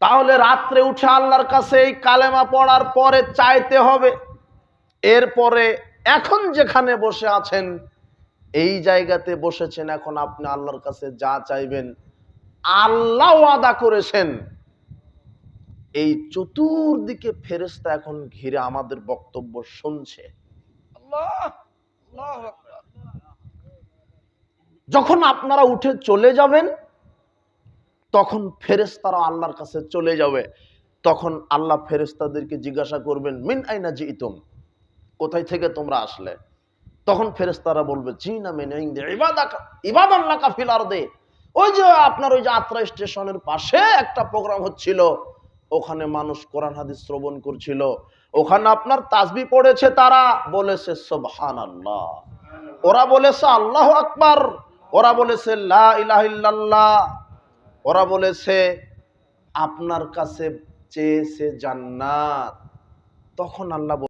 তাহলে রাত্রে উঠে আল্লাহর কাছে এই কালেমা পড়ার পরে চাইতে হবে। এরপরে এখন যেখানে বসে আছেন এই জায়গাতে বসেছেন, এখন আপনি আল্লাহর কাছে যা চাইবেন আল্লাহ ওয়াদা করেছেন। এই চতুর্দিকে ফেরেশতা এখন ঘিরে আমাদের বক্তব্য শুনছে। যখন আপনারা উঠে চলে যাবেন তখন ফেরেশতারা আল্লাহর কাছে চলে যাবে। তখন আল্লাহ ফেরেশতাদেরকে জিজ্ঞাসা করবেন, মিন আইনা জিইতুম, কোথায় থেকে তোমরা আসলে? তখন ফেরেশতারা বলবে, জিনা মিন ইনদি ইবাদান লাকা ফিল আরদি। ওই যে আপনার ওই যে আত্রা স্টেশনের পাশে একটা প্রোগ্রাম হচ্ছিল, ওখানে মানুষ কোরআন হাদিস শ্রবণ করছিল, ওখানে আপনার তাসবিহ পড়েছে, তারা বলেছে সুবহানাল্লাহ, ওরা বলেছে আল্লাহু আকবার, ওরা বলেছে লা ইলাহা ইল্লাল্লাহ, ওরা বলেছে আপনার কাছে চেয়েছে জান্নাত। তখন আল্লাহ